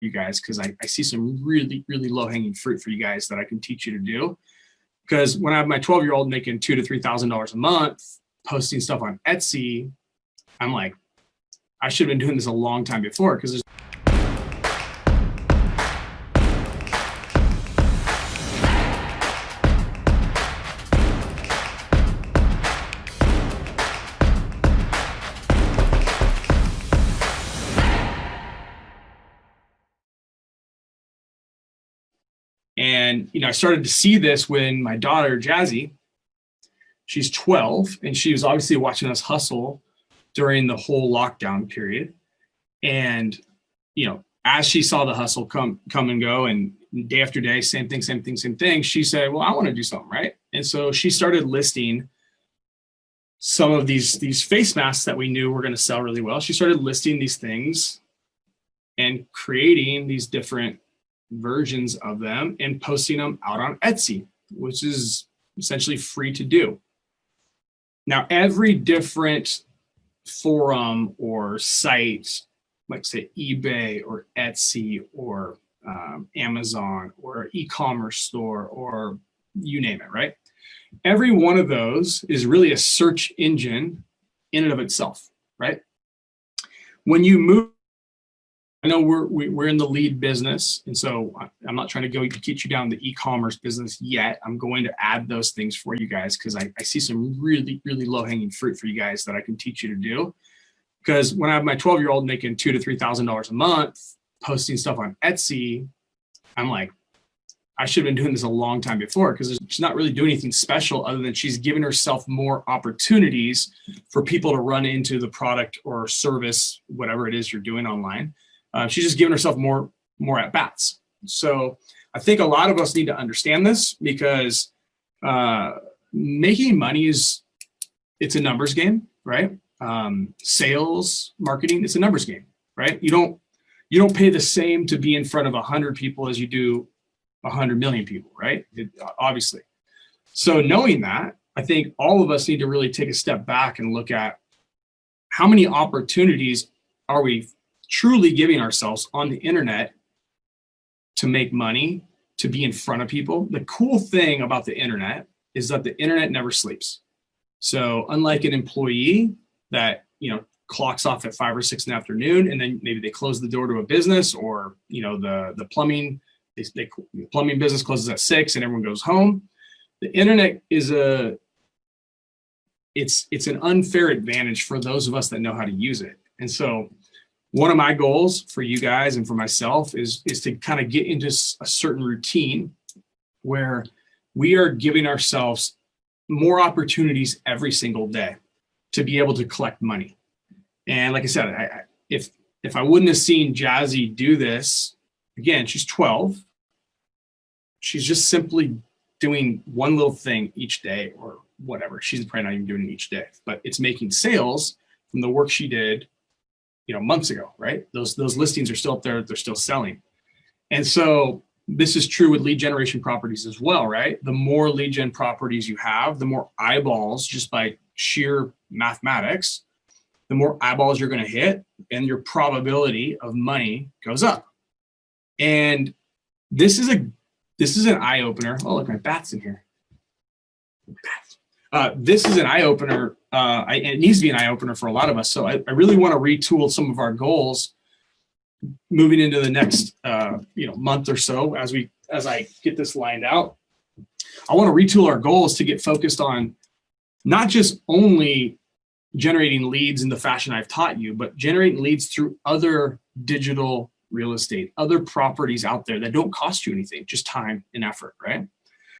you guys, because I see some really, really low hanging fruit for you guys that I can teach you to do. Because when I have my 12-year-old making $2,000 to $3,000 a month, posting stuff on Etsy, I'm like, I should have been doing this a long time before, because there's And, I started to see this when my daughter, Jazzy, she's 12, and she was obviously watching us hustle during the whole lockdown period. And, as she saw the hustle come and go, and day after day, same thing, she said, well, I want to do something, right? And so she started listing some of these face masks that we knew were going to sell really well. She started listing these things and creating these different versions of them and posting them out on Etsy, which is essentially free to do. Now, every different forum or site, like say eBay or Etsy or Amazon or e-commerce store or you name it, right? Every one of those is really a search engine in and of itself, right? When you move, I know we're in the lead business, and so I'm not trying to go teach you down the e-commerce business yet. I'm going to add those things for you guys, because I see some really, really low-hanging fruit for you guys that I can teach you to do. Because when I have my 12-year-old making $2,000 to $3,000 a month, posting stuff on Etsy, I'm like, I should have been doing this a long time before, because she's not really doing anything special other than she's giving herself more opportunities for people to run into the product or service, whatever it is you're doing online. She's just giving herself more at bats. So I think a lot of us need to understand this, because making money it's a numbers game, right? Sales, marketing, it's a numbers game, right? You don't pay the same to be in front of 100 people as you do 100 million people, right? Obviously. So knowing that, I think all of us need to really take a step back and look at how many opportunities are we truly giving ourselves on the internet to make money, to be in front of people. The cool thing about the internet is that the internet never sleeps. So unlike an employee that, clocks off at 5 or 6 in the afternoon, and then maybe they close the door to a business, or, the plumbing, the plumbing business closes at 6 and everyone goes home. The internet is it's an unfair advantage for those of us that know how to use it. And so one of my goals for you guys and for myself is to kind of get into a certain routine where we are giving ourselves more opportunities every single day to be able to collect money. And like I said, if I wouldn't have seen Jazzy do this, again, she's 12. She's just simply doing one little thing each day or whatever. She's probably not even doing it each day, but it's making sales from the work she did months ago, right? Those listings are still up there. They're still selling. And so this is true with lead generation properties as well, right? The more lead gen properties you have, the more eyeballs, just by sheer mathematics, the more eyeballs you're going to hit, and your probability of money goes up. And this is an eye opener. Oh, look, my bat's in here. This is an eye opener. It needs to be an eye opener for a lot of us. So I really want to retool some of our goals moving into the next month or so as I get this lined out. I want to retool our goals to get focused on not just only generating leads in the fashion I've taught you, but generating leads through other digital real estate, other properties out there that don't cost you anything, just time and effort, right?